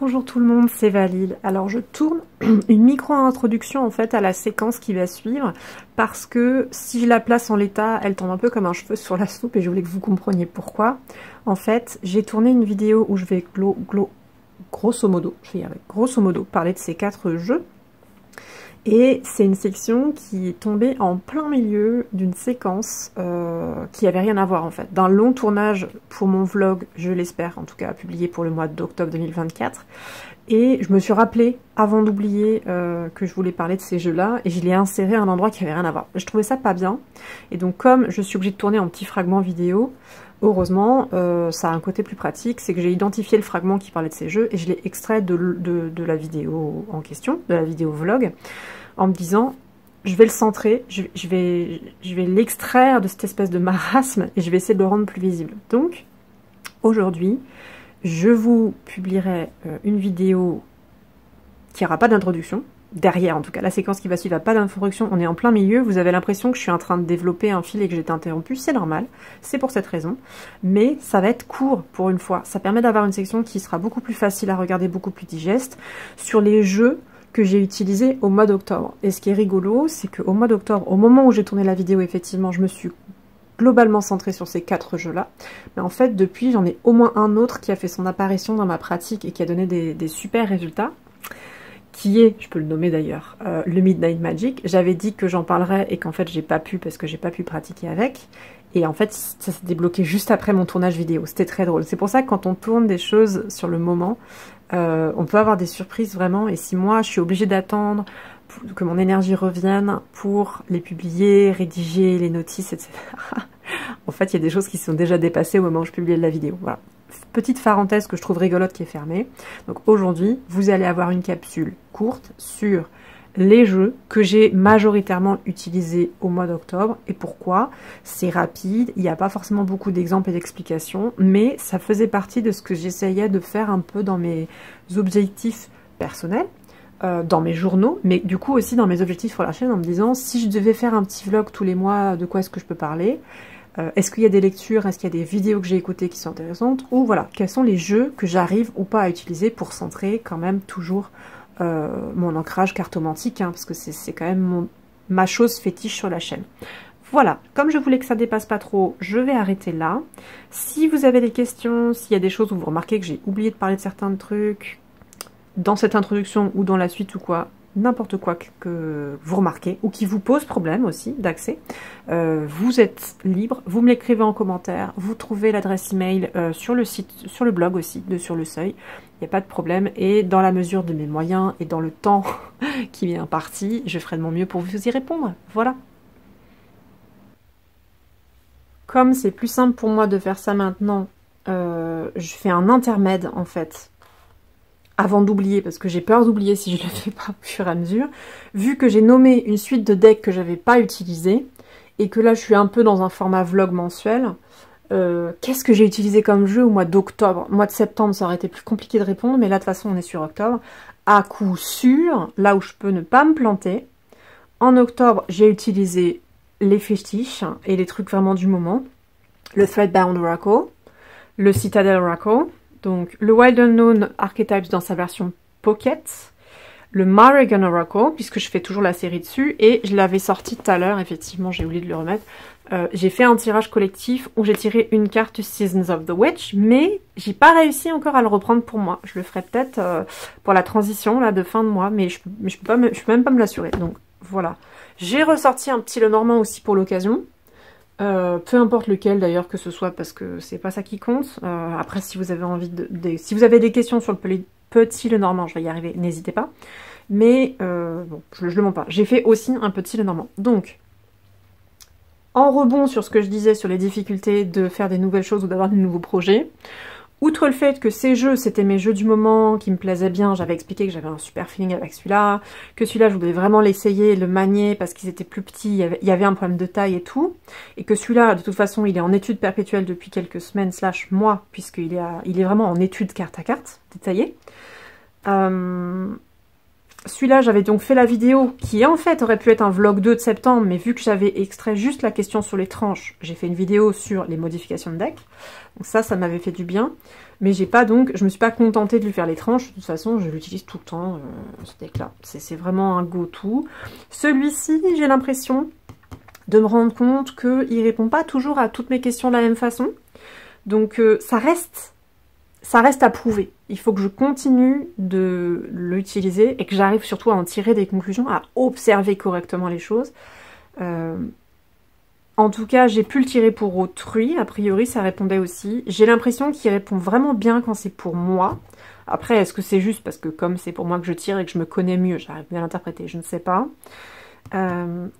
Bonjour tout le monde, c'est Valil. Alors je tourne une micro-introduction en fait à la séquence qui va suivre parce que si je la place en l'état, elle tombe un peu comme un cheveu sur la soupe et je voulais que vous compreniez pourquoi. En fait, j'ai tourné une vidéo où je vais grosso modo, parler de ces 4 jeux. Et c'est une section qui est tombée en plein milieu d'une séquence qui avait rien à voir en fait. D'un long tournage pour mon vlog, je l'espère en tout cas, publié pour le mois d'octobre 2024. Et je me suis rappelé, avant d'oublier, que je voulais parler de ces jeux-là, et je l'ai inséré à un endroit qui avait rien à voir. Je trouvais ça pas bien, et donc comme je suis obligée de tourner en petits fragments vidéo, heureusement, ça a un côté plus pratique, c'est que j'ai identifié le fragment qui parlait de ces jeux, et je l'ai extrait de la vidéo en question, de la vidéo vlog, en me disant, je vais le centrer, je vais l'extraire de cette espèce de marasme, et je vais essayer de le rendre plus visible. Donc, aujourd'hui, je vous publierai une vidéo qui n'aura pas d'introduction, derrière en tout cas, la séquence qui va suivre n'a pas d'introduction, on est en plein milieu, vous avez l'impression que je suis en train de développer un fil et que j'ai été interrompue, c'est normal, c'est pour cette raison, mais ça va être court pour une fois, ça permet d'avoir une section qui sera beaucoup plus facile à regarder, beaucoup plus digeste, sur les jeux que j'ai utilisés au mois d'octobre. Et ce qui est rigolo, c'est qu'au mois d'octobre, au moment où j'ai tourné la vidéo, effectivement, je me suis globalement centré sur ces 4 jeux-là. Mais en fait, depuis, j'en ai au moins un autre qui a fait son apparition dans ma pratique et qui a donné des super résultats, qui est, je peux le nommer d'ailleurs, le Midnight Magic. J'avais dit que j'en parlerais et qu'en fait, j'ai pas pu parce que j'ai pas pu pratiquer avec. Et en fait, ça s'est débloqué juste après mon tournage vidéo. C'était très drôle. C'est pour ça que quand on tourne des choses sur le moment, on peut avoir des surprises vraiment. Et si moi, je suis obligée d'attendre que mon énergie revienne pour les publier, rédiger les notices, etc. En fait, il y a des choses qui sont déjà dépassées au moment où je publie la vidéo. Voilà. Petite parenthèse que je trouve rigolote qui est fermée. Donc aujourd'hui, vous allez avoir une capsule courte sur les jeux que j'ai majoritairement utilisés au mois d'octobre. Et pourquoi? C'est rapide, il n'y a pas forcément beaucoup d'exemples et d'explications, mais ça faisait partie de ce que j'essayais de faire un peu dans mes objectifs personnels, dans mes journaux, mais du coup aussi dans mes objectifs pour la chaîne, en me disant si je devais faire un petit vlog tous les mois, de quoi est-ce que je peux parler, est-ce qu'il y a des lectures, est-ce qu'il y a des vidéos que j'ai écoutées qui sont intéressantes, ou voilà, quels sont les jeux que j'arrive ou pas à utiliser pour centrer quand même toujours mon ancrage cartomantique, hein, parce que c'est quand même ma chose fétiche sur la chaîne. Voilà, comme je voulais que ça dépasse pas trop, je vais arrêter là. Si vous avez des questions, s'il y a des choses où vous remarquez que j'ai oublié de parler de certains trucs, dans cette introduction ou dans la suite ou quoi, n'importe quoi que vous remarquez ou qui vous pose problème aussi d'accès, vous êtes libre, vous me l'écrivez en commentaire, vous trouvez l'adresse email sur le site, sur le blog aussi, de Sur le Seuil, il n'y a pas de problème, et dans la mesure de mes moyens et dans le temps qui m'est imparti, je ferai de mon mieux pour vous y répondre, voilà. Comme c'est plus simple pour moi de faire ça maintenant, je fais un intermède en fait, avant d'oublier, parce que j'ai peur d'oublier si je le fais pas au fur et à mesure, vu que j'ai nommé une suite de decks que j'avais pas utilisé, et que là je suis un peu dans un format vlog mensuel, qu'est-ce que j'ai utilisé comme jeu au mois d'octobre? Mois de septembre, ça aurait été plus compliqué de répondre, mais là de toute façon on est sur octobre. À coup sûr, là où je peux ne pas me planter, en octobre j'ai utilisé les fétiches et les trucs vraiment du moment, le Threadbound Oracle, le Citadel Oracle, donc le Wild Unknown Archetypes dans sa version Pocket, le Maragon Oracle, puisque je fais toujours la série dessus, et je l'avais sorti tout à l'heure, effectivement j'ai oublié de le remettre. J'ai fait un tirage collectif où j'ai tiré une carte Seasons of the Witch, mais j'ai pas réussi encore à le reprendre pour moi. Je le ferai peut-être pour la transition là de fin de mois, mais je peux même pas me l'assurer. Donc voilà. J'ai ressorti un petit Lenormand aussi pour l'occasion. Peu importe lequel d'ailleurs que ce soit, parce que c'est pas ça qui compte. Après, si vous avez envie si vous avez des questions sur le petit Lenormand, je vais y arriver, n'hésitez pas. Mais bon, je le montre pas. J'ai fait aussi un petit Lenormand. Donc, en rebond sur ce que je disais sur les difficultés de faire des nouvelles choses ou d'avoir de nouveaux projets, outre le fait que ces jeux, c'était mes jeux du moment, qui me plaisaient bien, j'avais expliqué que j'avais un super feeling avec celui-là, que celui-là, je voulais vraiment l'essayer, le manier, parce qu'ils étaient plus petits, il y avait un problème de taille et tout, et que celui-là, de toute façon, il est en étude perpétuelle depuis quelques semaines, / mois, puisqu'il est vraiment en étude carte à carte, détaillée. Celui-là, j'avais donc fait la vidéo qui en fait aurait pu être un vlog 2 de septembre, mais vu que j'avais extrait juste la question sur les tranches, j'ai fait une vidéo sur les modifications de deck. Donc ça m'avait fait du bien. Mais j'ai pas donc, je me suis pas contentée de lui faire les tranches. De toute façon, je l'utilise tout le temps, ce deck-là. C'est vraiment un go-to. Celui-ci, j'ai l'impression de me rendre compte qu'il répond pas toujours à toutes mes questions de la même façon. Donc ça reste à prouver. Il faut que je continue de l'utiliser et que j'arrive surtout à en tirer des conclusions, à observer correctement les choses. En tout cas, j'ai pu le tirer pour autrui. A priori, ça répondait aussi. J'ai l'impression qu'il répond vraiment bien quand c'est pour moi. Après, est-ce que c'est juste parce que comme c'est pour moi que je tire et que je me connais mieux, j'arrive bien à l'interpréter, je ne sais pas.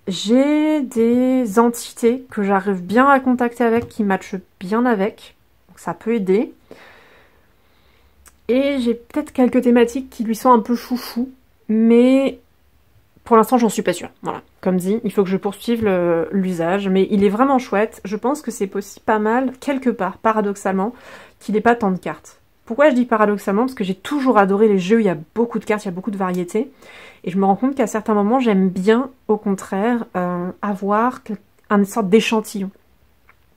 J'ai des entités que j'arrive bien à contacter avec, qui matchent bien avec. Donc ça peut aider. Et j'ai peut-être quelques thématiques qui lui sont un peu chouchou, mais pour l'instant j'en suis pas sûre. Voilà, comme dit, il faut que je poursuive l'usage, mais il est vraiment chouette. Je pense que c'est aussi pas mal, quelque part, paradoxalement, qu'il n'ait pas tant de cartes. Pourquoi je dis paradoxalement? Parce que j'ai toujours adoré les jeux où il y a beaucoup de cartes, il y a beaucoup de variétés, et je me rends compte qu'à certains moments, j'aime bien, au contraire, avoir une sorte d'échantillon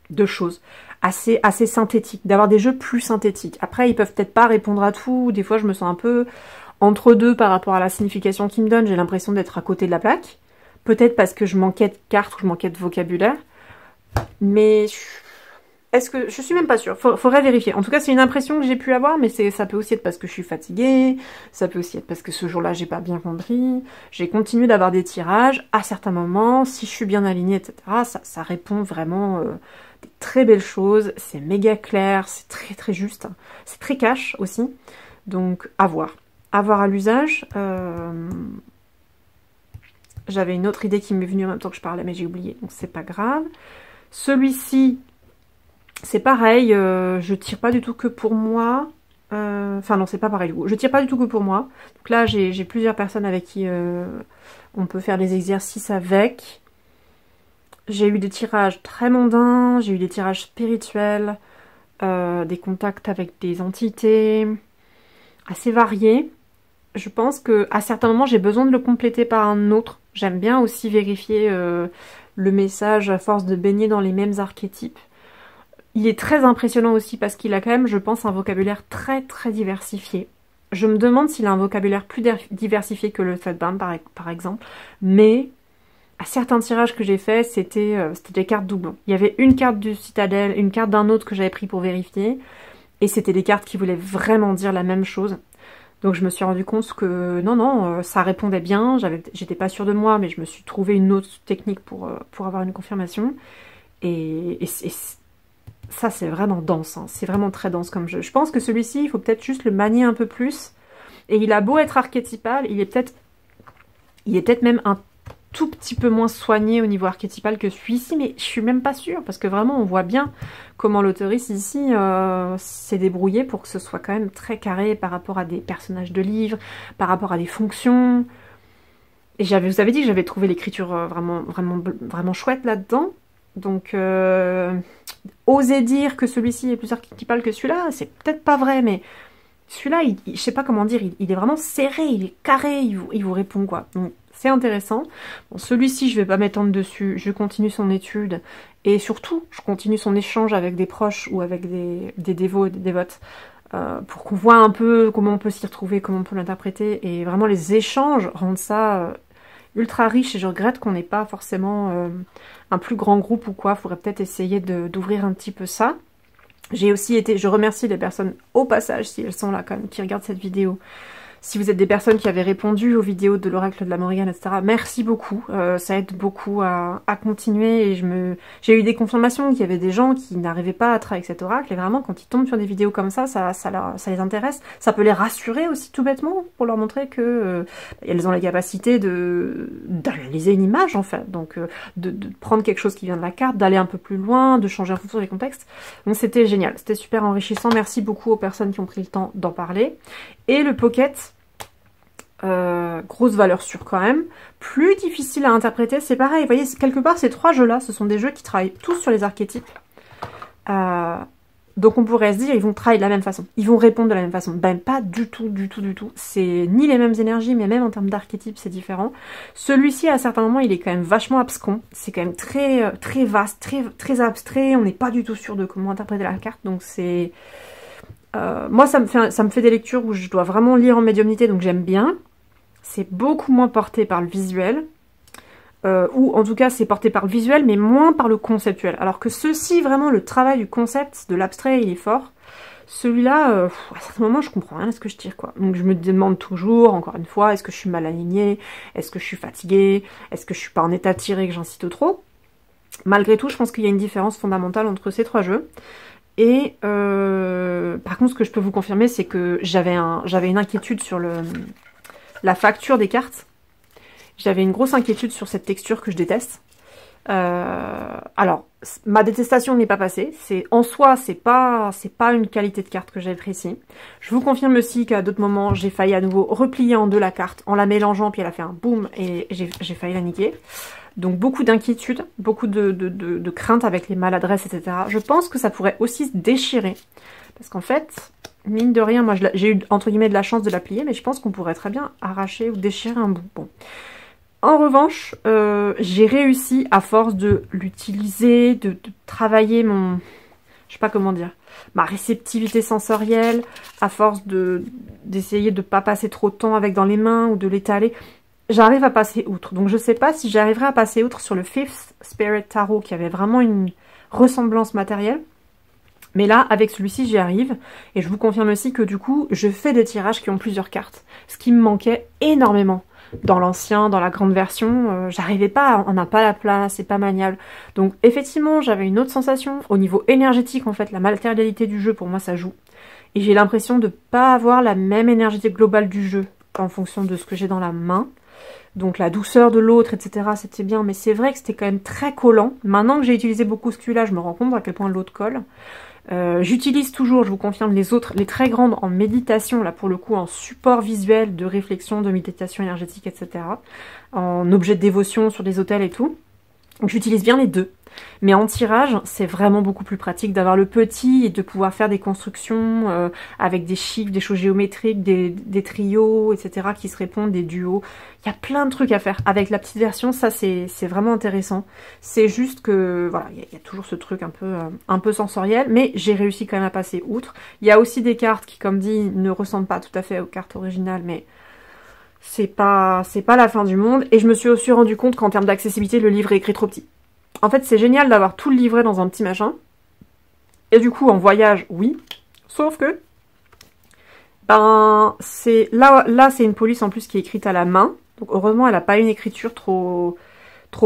de choses. Assez synthétique, d'avoir des jeux plus synthétiques. Après, ils peuvent peut-être pas répondre à tout, des fois je me sens un peu entre deux par rapport à la signification qu'ils me donnent, j'ai l'impression d'être à côté de la plaque. Peut-être parce que je manquais de cartes ou je manquais de vocabulaire. Mais est-ce que... Je suis même pas sûre, faudrait vérifier. En tout cas, c'est une impression que j'ai pu avoir, mais ça peut aussi être parce que je suis fatiguée, ça peut aussi être parce que ce jour-là, j'ai pas bien compris. J'ai continué d'avoir des tirages, à certains moments, si je suis bien alignée, etc., ça répond vraiment... des très belles choses, c'est méga clair, c'est très très juste, c'est très cash aussi, donc à voir à l'usage. J'avais une autre idée qui m'est venue en même temps que je parlais, mais j'ai oublié, donc c'est pas grave. Celui-ci, c'est pareil, je tire pas du tout que pour moi, enfin non, c'est pas pareil, je tire pas du tout que pour moi, donc là j'ai plusieurs personnes avec qui on peut faire des exercices avec. J'ai eu des tirages très mondains, j'ai eu des tirages spirituels, des contacts avec des entités assez variés. Je pense qu'à certains moments, j'ai besoin de le compléter par un autre. J'aime bien aussi vérifier le message à force de baigner dans les mêmes archétypes. Il est très impressionnant aussi parce qu'il a quand même, je pense, un vocabulaire très très diversifié. Je me demande s'il a un vocabulaire plus diversifié que le Threadbound par exemple, mais... à certains tirages que j'ai faits, c'était des cartes doublons. Il y avait une carte du Citadel, une carte d'un autre que j'avais pris pour vérifier, et c'était des cartes qui voulaient vraiment dire la même chose. Donc je me suis rendu compte que non, ça répondait bien, j'étais pas sûre de moi, mais je me suis trouvé une autre technique pour avoir une confirmation. Et ça, c'est vraiment dense, hein. C'est vraiment très dense comme jeu. Je pense que celui-ci, il faut peut-être juste le manier un peu plus. Et il a beau être archétypal, il est peut-être même un tout petit peu moins soigné au niveau archétypal que celui-ci, mais je suis même pas sûre, parce que vraiment on voit bien comment l'auteuriste ici s'est débrouillée pour que ce soit quand même très carré par rapport à des personnages de livres, par rapport à des fonctions. Et vous avais dit que j'avais trouvé l'écriture vraiment chouette là-dedans. Donc oser dire que celui-ci est plus archétypal que celui-là, c'est peut-être pas vrai, mais celui-là, je sais pas comment dire, il est vraiment serré, il est carré, il vous répond quoi. Donc c'est intéressant. Bon, celui-ci, je vais pas m'étendre dessus, je continue son étude, et surtout, je continue son échange avec des proches ou avec des dévots et des dévotes, pour qu'on voit un peu comment on peut s'y retrouver, comment on peut l'interpréter, et vraiment les échanges rendent ça ultra riche, et je regrette qu'on n'ait pas forcément un plus grand groupe ou quoi. Faudrait peut-être essayer d'ouvrir un petit peu ça. J'ai aussi été, je remercie les personnes au passage, si elles sont là quand même, qui regardent cette vidéo. Si vous êtes des personnes qui avaient répondu aux vidéos de l'oracle de la Morrigan, etc., merci beaucoup. Ça aide beaucoup à continuer. Et j'ai eu des confirmations qu'il y avait des gens qui n'arrivaient pas à travailler avec cet oracle. Et vraiment, quand ils tombent sur des vidéos comme ça les intéresse. Ça peut les rassurer aussi tout bêtement, pour leur montrer que elles ont la capacité d'analyser une image, en fait. Donc, de prendre quelque chose qui vient de la carte, d'aller un peu plus loin, de changer en fonction des contextes. Donc, c'était génial. C'était super enrichissant. Merci beaucoup aux personnes qui ont pris le temps d'en parler. Et le Pocket, grosse valeur sûre quand même, plus difficile à interpréter, c'est pareil, vous voyez, quelque part ces trois jeux-là, ce sont des jeux qui travaillent tous sur les archétypes. Donc on pourrait se dire, ils vont travailler de la même façon, ils vont répondre de la même façon. Ben pas du tout, du tout, du tout. C'est ni les mêmes énergies, mais même en termes d'archétypes, c'est différent. Celui-ci, à certains moments, il est quand même vachement abscon. C'est quand même très, très vaste, très, très abstrait. On n'est pas du tout sûr de comment interpréter la carte. Donc c'est... moi, ça me fait des lectures où je dois vraiment lire en médiumnité, donc j'aime bien. C'est beaucoup moins porté par le visuel. Ou en tout cas c'est porté par le visuel mais moins par le conceptuel. Alors que ceci, vraiment le travail du concept, de l'abstrait, il est fort. Celui-là, à certains moments je comprends rien à ce que je tire quoi. Donc je me demande toujours, encore une fois, est-ce que je suis mal alignée? Est-ce que je suis fatiguée? Est-ce que je suis pas en état de tirer, que j'incite trop? Malgré tout, je pense qu'il y a une différence fondamentale entre ces trois jeux. Et par contre, ce que je peux vous confirmer, c'est que j'avais une inquiétude sur la facture des cartes. J'avais une grosse inquiétude sur cette texture que je déteste. Alors, ma détestation n'est pas passée. En soi, c'est pas une qualité de carte que j'apprécie. Je vous confirme aussi qu'à d'autres moments, j'ai failli à nouveau replier en deux la carte en la mélangeant, puis elle a fait un boum et j'ai failli la niquer. Donc beaucoup d'inquiétude, beaucoup de crainte avec les maladresses, etc. Je pense que ça pourrait aussi se déchirer. Parce qu'en fait, mine de rien, moi j'ai eu entre guillemets de la chance de la plier, mais je pense qu'on pourrait très bien arracher ou déchirer un bout. Bon. En revanche, j'ai réussi, à force de l'utiliser, de travailler je sais pas comment dire, ma réceptivité sensorielle, à force d'essayer de pas passer trop de temps avec dans les mains ou de l'étaler, j'arrive à passer outre. Donc je sais pas si j'arriverai à passer outre sur le Fifth Spirit Tarot, qui avait vraiment une ressemblance matérielle. Mais là, avec celui-ci, j'y arrive. Et je vous confirme aussi que du coup, je fais des tirages qui ont plusieurs cartes. Ce qui me manquait énormément. Dans l'ancien, dans la grande version, j'arrivais pas, on n'a pas la place, c'est pas maniable. Donc effectivement, j'avais une autre sensation. Au niveau énergétique, en fait, la matérialité du jeu, pour moi, ça joue. Et j'ai l'impression de pas avoir la même énergie globale du jeu, en fonction de ce que j'ai dans la main. Donc la douceur de l'autre, etc., c'était bien. Mais c'est vrai que c'était quand même très collant. Maintenant que j'ai utilisé beaucoup celui-là, je me rends compte à quel point l'autre colle. J'utilise toujours, je vous confirme, les très grandes en méditation, là pour le coup en support visuel de réflexion, de méditation énergétique, etc. En objet de dévotion sur des hôtels et tout. Donc j'utilise bien les deux. Mais en tirage, c'est vraiment beaucoup plus pratique d'avoir le petit et de pouvoir faire des constructions avec des chiffres, des choses géométriques, des trios, etc. qui se répondent, des duos. Il y a plein de trucs à faire. Avec la petite version, ça c'est vraiment intéressant. C'est juste que, voilà, il y a toujours ce truc un peu sensoriel, mais j'ai réussi quand même à passer outre. Il y a aussi des cartes qui, comme dit, ne ressemblent pas tout à fait aux cartes originales, mais c'est pas la fin du monde. Et je me suis aussi rendu compte qu'en termes d'accessibilité, le livre est écrit trop petit. En fait, c'est génial d'avoir tout le livret dans un petit machin. Et du coup, en voyage, oui. Sauf que, ben, là, c'est une police en plus qui est écrite à la main. Donc, heureusement, elle n'a pas une écriture trop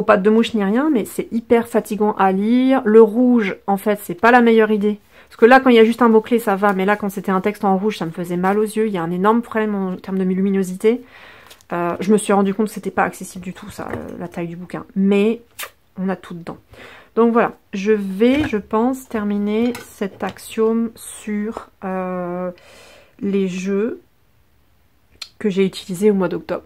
patte de mouche ni rien, mais c'est hyper fatigant à lire. Le rouge, en fait, c'est pas la meilleure idée. Parce que là, quand il y a juste un mot-clé, ça va. Mais là, quand c'était un texte en rouge, ça me faisait mal aux yeux. Il y a un énorme problème en termes de luminosité. Je me suis rendu compte que c'était pas accessible du tout, ça, la taille du bouquin. Mais on a tout dedans. Donc voilà, je vais, je pense, terminer cet axiome sur les jeux que j'ai utilisés au mois d'octobre.